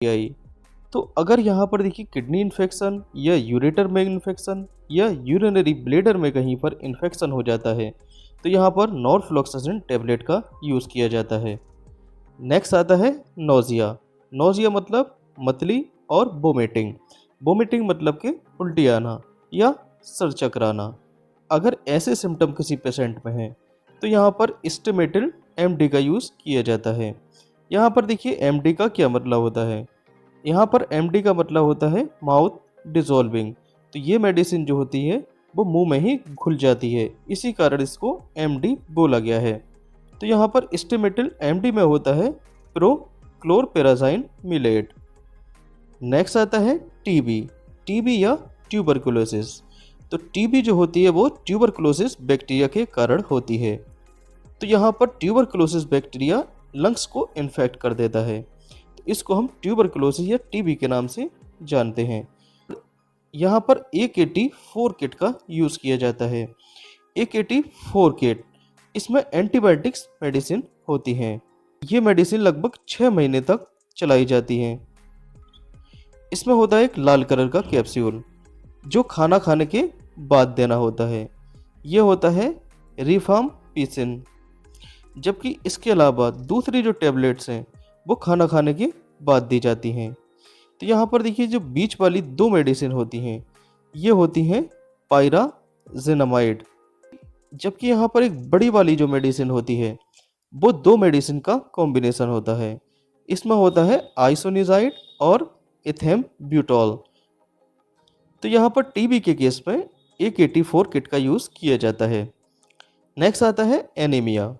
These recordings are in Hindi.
आई। तो अगर यहाँ पर देखिए किडनी इन्फेक्शन या यूरेटर में इन्फेक्शन या यूरिनरी ब्लैडर में कहीं पर इन्फेक्शन हो जाता है तो यहाँ पर नॉरफ्लॉक्सासिन टेबलेट का यूज़ किया जाता है। नेक्स्ट आता है नोज़िया। नोज़िया मतलब मतली और वोमिटिंग। वोमिटिंग मतलब कि उल्टी आना या सर चकराना। अगर ऐसे सिम्टम किसी पेशेंट में हैं तो यहाँ पर स्टेमेटिल एमडी का यूज़ किया जाता है। यहाँ पर देखिए एमडी का क्या मतलब होता है। यहाँ पर एमडी का मतलब होता है माउथ डिजॉल्विंग। तो ये मेडिसिन जो होती है वो मुंह में ही घुल जाती है, इसी कारण इसको एमडी बोला गया है। तो यहाँ पर स्टेमेटिल एमडी में होता है प्रोक्लोरपेराज़ाइन मिलेट। नेक्स्ट आता है टीबी। टीबी या ट्यूबरकुलोसिस। तो टीबी जो होती है वो ट्यूबरकुलोसिस बैक्टीरिया के कारण होती है। तो यहाँ पर ट्यूबरकुलोसिस बैक्टीरिया लंग्स को इन्फेक्ट कर देता है, तो इसको हम ट्यूबरकुलोसिस या टीबी के नाम से जानते हैं। यहाँ पर AKT4 किट का यूज़ किया जाता है। AKT4 किट, इसमें एंटीबायोटिक्स मेडिसिन होती हैं। ये मेडिसिन लगभग 6 महीने तक चलाई जाती हैं। इसमें होता है एक लाल कलर का कैप्सूल जो खाना खाने के बाद देना होता है। ये होता है रिफाम्पिसिन। जबकि इसके अलावा दूसरी जो टेबलेट्स हैं वो खाना खाने के बाद दी जाती हैं। तो यहाँ पर देखिए जो बीच वाली 2 मेडिसिन होती हैं ये होती हैं पायराजेनामाइड। जबकि यहाँ पर एक बड़ी वाली जो मेडिसिन होती है वो 2 मेडिसिन का कॉम्बिनेशन होता है। इसमें होता है आइसोनिजाइड और इथेम्ब्यूटॉल। तो यहाँ पर टीबी के केस में AKT4 किट का यूज़ किया जाता है। नेक्स्ट आता है एनीमिया।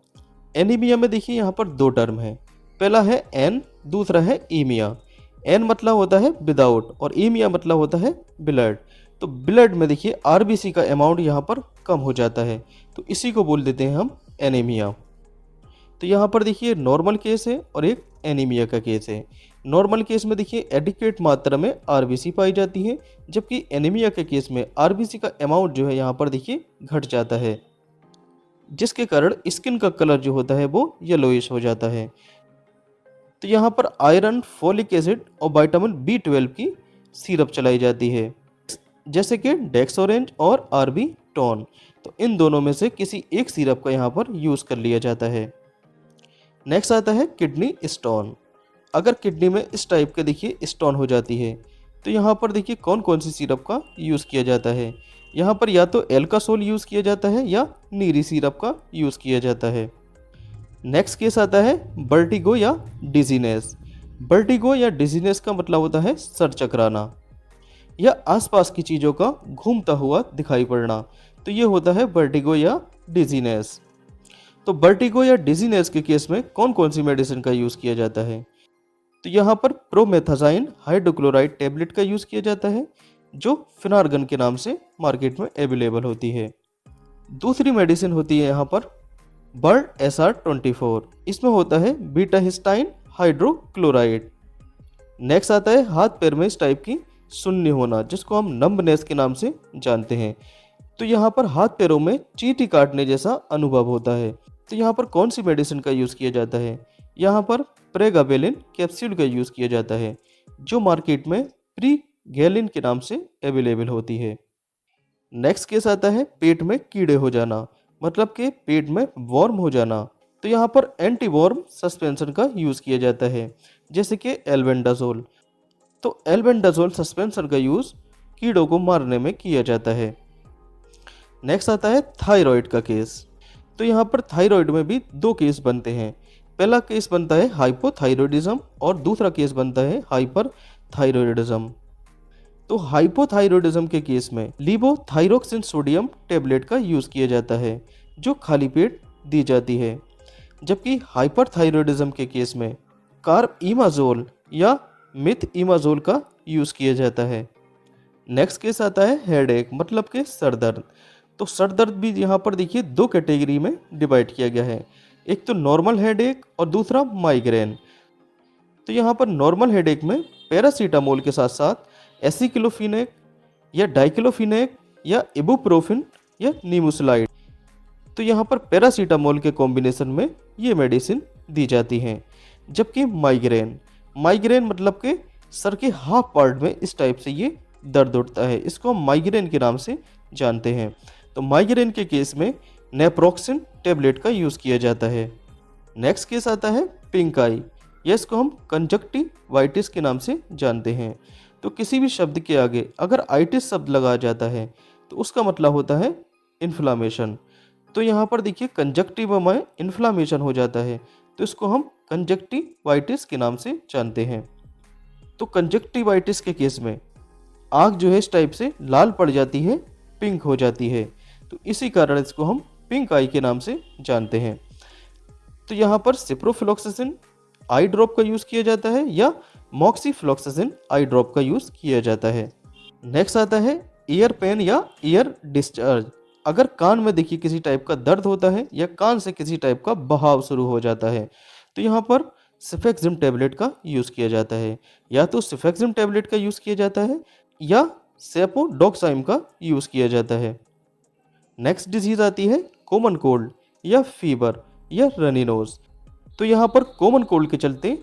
एनीमिया में देखिए यहाँ पर 2 टर्म है। पहला है एन, दूसरा है ईमिया। एन मतलब होता है विदाउट और ईमिया मतलब होता है ब्लड। तो ब्लड में देखिए आरबीसी का अमाउंट यहाँ पर कम हो जाता है, तो इसी को बोल देते हैं हम एनीमिया। तो यहाँ पर देखिए नॉर्मल केस है और एक एनीमिया का केस है। नॉर्मल केस में देखिए एडिक्वेट मात्रा में आरबीसी पाई जाती है, जबकि एनीमिया के केस में आरबीसी का अमाउंट जो है यहाँ पर देखिए घट जाता है, जिसके कारण स्किन का कलर जो होता है वो येलोइश हो जाता है। तो यहाँ पर आयरन, फोलिक एसिड और विटामिन B12 की सिरप चलाई जाती है, जैसे कि डेक्सोरेंज और आरबी टॉन। तो इन दोनों में से किसी एक सिरप का यहाँ पर यूज़ कर लिया जाता है। नेक्स्ट आता है किडनी स्टोन। अगर किडनी में इस टाइप के देखिए स्टोन हो जाती है तो यहाँ पर देखिए कौन कौन सी सिरप का यूज़ किया जाता है। यहाँ पर या तो एल्कासोल यूज़ किया जाता है या नीरी सिरप का यूज़ किया जाता है। नेक्स्ट केस आता है वर्टिगो या डिजीनेस। वर्टिगो या डिजीनेस का मतलब होता है सर चकराना या आसपास की चीज़ों का घूमता हुआ दिखाई पड़ना। तो ये होता है वर्टिगो या डिजीनेस। तो वर्टिगो या डिजीनेस के केस में कौन कौन सी मेडिसिन का यूज़ किया जाता है। तो यहाँ पर प्रोमेथाजाइन हाइड्रोक्लोराइड टेबलेट का यूज़ किया जाता है, जो फिनार्गन के नाम से मार्केट में अवेलेबल होती है। दूसरी मेडिसिन होती है यहाँ पर बर्ड SR24। इसमें होता है बीटा हिस्टाइन हाइड्रोक्लोराइड। नेक्स्ट आता है हाथ पैर में इस टाइप की सुन्नी होना, जिसको हम नंबनेस के नाम से जानते हैं। तो यहाँ पर हाथ पैरों में चींटी काटने जैसा अनुभव होता है। तो यहाँ पर कौन सी मेडिसिन का यूज़ किया जाता है। यहाँ पर प्रेगाबेलिन कैप्सूल का यूज़ किया जाता है, जो मार्केट में प्रीगैलिन के नाम से अवेलेबल होती है। नेक्स्ट केस आता है पेट में कीड़े हो जाना, मतलब कि पेट में वॉर्म हो जाना। तो यहाँ पर एंटी वॉर्म सस्पेंशन का यूज़ किया जाता है, जैसे कि एल्बेंडाजोल। तो एल्बेंडाजोल सस्पेंशन का यूज़ कीड़ों को मारने में किया जाता है। नेक्स्ट आता है थायराइड का केस। तो यहाँ पर थायराइड में भी 2 केस बनते हैं। पहला केस बनता है हाइपोथायरॉयडिज्म और दूसरा केस बनता है हाइपरथायरॉयडिज्म। तो हाइपोथायरॉयडिज्म के केस में लीवोथायरोक्सिन सोडियम टेबलेट का यूज़ किया जाता है, जो खाली पेट दी जाती है। जबकि हाइपरथायरॉयडिज्म के केस में कार्बइमाजोल या मिथइमाजोल का यूज़ किया जाता है। नेक्स्ट केस आता है हेडेक, मतलब कि सर दर्द। तो सर दर्द भी यहाँ पर देखिए 2 कैटेगरी में डिवाइड किया गया है, एक तो नॉर्मल हेडेक और दूसरा माइग्रेन। तो यहाँ पर नॉर्मल हेडेक में पैरासीटामोल के साथ साथ एसिक्लोफिनेक या डाइक्लोफिनेक या इबुप्रोफिन या नीमुसलाइड। तो यहाँ पर पैरासीटामोल के कॉम्बिनेशन में ये मेडिसिन दी जाती हैं। जबकि माइग्रेन मतलब कि सर के हाफ पार्ट में इस टाइप से ये दर्द उठता है, इसको हम माइग्रेन के नाम से जानते हैं। तो माइग्रेन के केस में नेप्रोक्सिन टेबलेट का यूज़ किया जाता है। नेक्स्ट केस आता है पिंक आई, या इसको हम कंजक्टिवाइटिस के नाम से जानते हैं। तो किसी भी शब्द के आगे अगर आइटिस शब्द लगा जाता है तो उसका मतलब होता है इन्फ्लामेशन। तो यहाँ पर देखिए कंजक्टिवा में इन्फ्लामेशन हो जाता है, तो इसको हम कंजक्टिवाइटिस के नाम से जानते हैं। तो कंजक्टिवाइटिस के केस में आँख जो है इस टाइप से लाल पड़ जाती है, पिंक हो जाती है, तो इसी कारण इसको हम पिंक आई के नाम से जानते हैं। तो यहाँ पर सिप्रोफ्लॉक्सासिन आई ड्रॉप का यूज़ किया जाता है या मॉक्सीफ्लॉक्सासिन आई ड्रॉप का यूज़ किया जाता है। नेक्स्ट आता है ईयर पेन या ईयर डिस्चार्ज। अगर कान में देखिए किसी टाइप का दर्द होता है या कान से किसी टाइप का बहाव शुरू हो जाता है, तो यहाँ पर सिफेक्सिम टैबलेट का यूज़ किया जाता है। या तो सिफेक्सिम टैबलेट का यूज़ किया जाता है या सेपोडोक्साइम का यूज़ किया जाता है। नेक्स्ट डिजीज़ आती है कॉमन कोल्ड या फीवर या रनी नोज। तो यहाँ पर कॉमन कोल्ड के चलते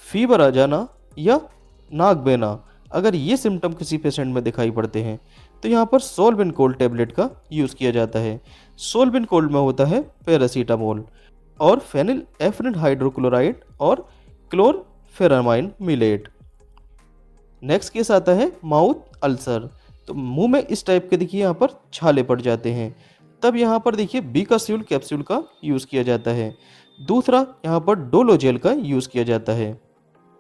फीवर आ जाना या नाक बहना, अगर ये सिम्टम किसी पेशेंट में दिखाई पड़ते हैं तो यहाँ पर सोलबिन कोल्ड टैबलेट का यूज़ किया जाता है। सोलबिन कोल्ड में होता है पैरासीटामोल और फेनिल एफरिन हाइड्रोक्लोराइड और क्लोरफेरामाइन मिलेट। नेक्स्ट केस आता है माउथ अल्सर। तो मुंह में इस टाइप के देखिए यहाँ पर छाले पड़ जाते हैं, तब यहाँ पर देखिए बीकास्यूल कैप्सूल का यूज़ किया जाता है। दूसरा यहाँ पर डोलो जेल का यूज़ किया जाता है।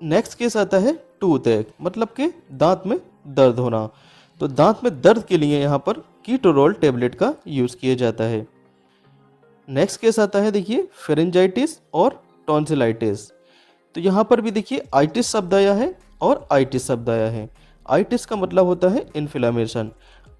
नेक्स्ट केस आता है टूथ एक, मतलब कि दांत में दर्द होना। तो दांत में दर्द के लिए यहाँ पर कीटोरोल टैबलेट का यूज़ किया जाता है। नेक्स्ट केस आता है देखिए फेरेंजाइटिस और टॉन्सिलाइटिस। तो यहाँ पर भी देखिए आइटिस शब्द आया है और आइटिस शब्द आया है। आइटिस का मतलब होता है इन्फ्लामेशन।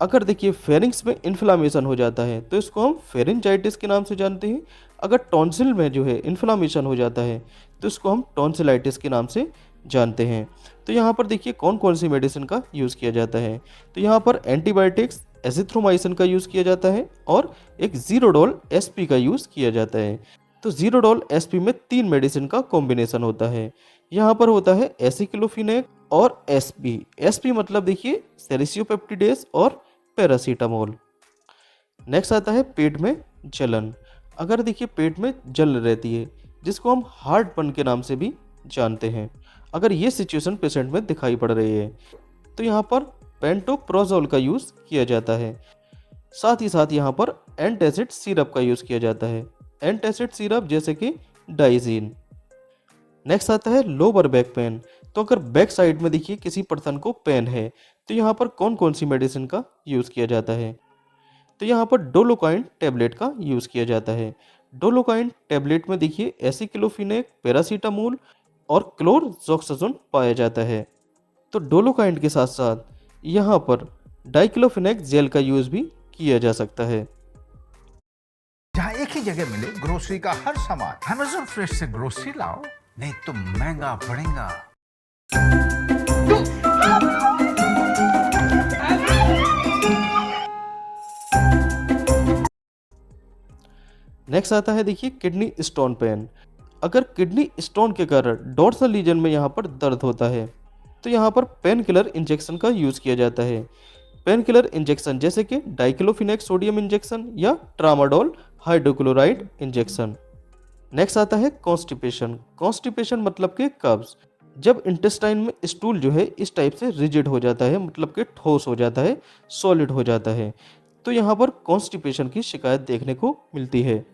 अगर देखिए फेरिंग्स में इन्फ्लामेशन हो जाता है तो इसको हम फेरेंजाइटिस के नाम से जानते हैं। अगर टॉन्सिल में जो है इन्फ्लामेशन हो जाता है तो इसको हम टॉन्सिलाइटिस के नाम से जानते हैं। तो यहाँ पर देखिए कौन कौन सी मेडिसिन का यूज़ किया जाता है। तो यहाँ पर एंटीबायोटिक्स एजिथ्रोमाइसिन का यूज़ किया जाता है और एक जीरोडोल एसपी का यूज़ किया जाता है। तो जीरोडोल एसपी में 3 मेडिसिन का कॉम्बिनेशन होता है। यहाँ पर होता है एसिक्लोफिनेक और एसपी। एसपी मतलब देखिए सेलिसियोपेप्टिडेस और पैरासीटामोल। नेक्स्ट आता है पेट में जलन। अगर देखिए पेट में जलन रहती है जिसको हम हार्टबर्न के नाम से भी जानते हैं, अगर ये सिचुएशन पेशेंट में दिखाई पड़ रही है तो यहाँ पर पेंटोप्रोजोल का यूज़ किया जाता है। साथ ही साथ यहाँ पर एंटासिड सिरप का यूज़ किया जाता है। एंटासिड सिरप जैसे कि डाइजीन। नेक्स्ट आता है लोअर बैक पेन। तो अगर बैक साइड में देखिए किसी पर्सन को पेन है तो यहाँ पर कौन कौन सी मेडिसिन का यूज़ किया जाता है। तो यहाँ पर डोलोकाइन टैबलेट का यूज़ किया जाता है। डोलोकाइन टैबलेट में देखिए एसिक्लोफिनेक, पैरासीटामोल और क्लोरजोक्साजोन पाया जाता है। तो डोलोकाइन के साथ साथ यहाँ पर डाइक्लोफिनेक जेल का यूज़ भी किया जा सकता है। जहाँ एक ही जगह मिले ग्रोसरी का हर सामान। अमेज़न फ्रेश से ग्रोसरी लाओ, नहीं तो महंगा पड़ेगा। नेक्स्ट आता है देखिए किडनी स्टोन पेन। अगर किडनी स्टोन के कारण डोर्सल रीजन में यहाँ पर दर्द होता है तो यहाँ पर पेन किलर इंजेक्शन का यूज़ किया जाता है। पेन किलर इंजेक्शन जैसे कि डाइक्लोफिनेक सोडियम इंजेक्शन या ट्रामाडोल हाइड्रोक्लोराइड इंजेक्शन। नेक्स्ट आता है कॉन्स्टिपेशन। कॉन्स्टिपेशन मतलब कि कब्ज। जब इंटेस्टाइन में स्टूल जो है इस टाइप से रिजिड हो जाता है, मतलब कि ठोस हो जाता है, सॉलिड हो जाता है, तो यहाँ पर कॉन्स्टिपेशन की शिकायत देखने को मिलती है।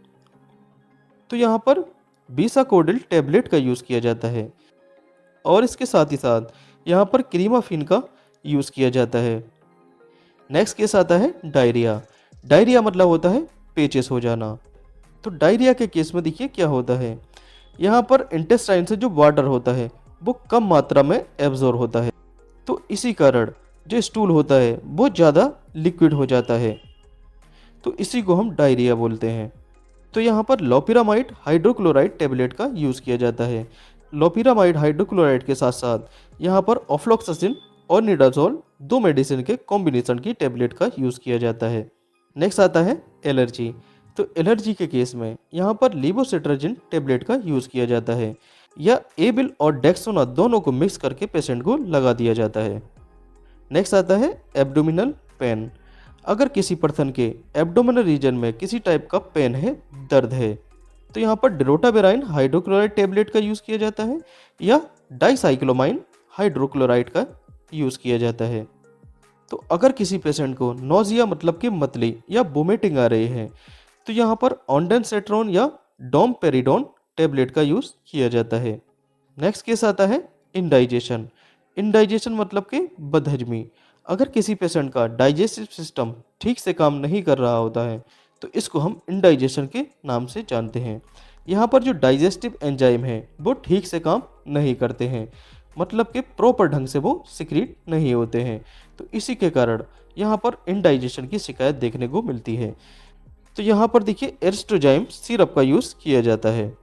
तो यहाँ पर बीसाकोडिल टैबलेट का यूज़ किया जाता है और इसके साथ ही साथ यहाँ पर क्रीमाफिन का यूज़ किया जाता है। नेक्स्ट केस आता है डायरिया। डायरिया मतलब होता है पेचिस हो जाना। तो डायरिया के केस में देखिए क्या होता है, यहाँ पर इंटेस्टाइन से जो वाटर होता है वो कम मात्रा में एब्जॉर्ब होता है, तो इसी कारण जो स्टूल होता है वो ज़्यादा लिक्विड हो जाता है, तो इसी को हम डायरिया बोलते हैं। तो यहाँ पर लोपिरामाइड हाइड्रोक्लोराइड टैबलेट का यूज़ किया जाता है। लोपिरामाइड हाइड्रोक्लोराइड के साथ साथ यहाँ पर ऑफ्लॉक्सासिन और निडाजोल 2 मेडिसिन के कॉम्बिनेशन की टैबलेट का यूज़ किया जाता है। नेक्स्ट आता है एलर्जी। तो एलर्जी के केस में यहाँ पर लीवोसिट्राजिन टैबलेट का यूज़ किया जाता है। या एबिल और डेक्सोना दोनों को मिक्स करके पेशेंट को लगा दिया जाता है। नेक्स्ट आता है एब्डोमिनल पेन। अगर किसी पर्सन के एब्डोमिनल रीजन में किसी टाइप का पेन है, दर्द है, तो यहाँ पर डिरोटाबेराइन हाइड्रोक्लोराइड टेबलेट का यूज़ किया जाता है या डाइसाइक्लोमाइन हाइड्रोक्लोराइड का यूज़ किया जाता है। तो अगर किसी पेशेंट को नोजिया मतलब कि मतली या वोमिटिंग आ रही है, तो यहाँ पर ऑन्डेंसेट्रोन या डोमपेरिडोन टेबलेट का यूज़ किया जाता है। नेक्स्ट केस आता है इंडाइजेशन। इंडाइजेशन मतलब कि बदहजमी। अगर किसी पेशेंट का डाइजेस्टिव सिस्टम ठीक से काम नहीं कर रहा होता है, तो इसको हम इंडाइजेशन के नाम से जानते हैं। यहाँ पर जो डाइजेस्टिव एंजाइम है वो ठीक से काम नहीं करते हैं, मतलब कि प्रॉपर ढंग से वो सिक्रीट नहीं होते हैं। तो इसी के कारण यहाँ पर इंडाइजेशन की शिकायत देखने को मिलती है। तो यहाँ पर देखिए एरिस्ट्रोजाइम सिरप का यूज़ किया जाता है।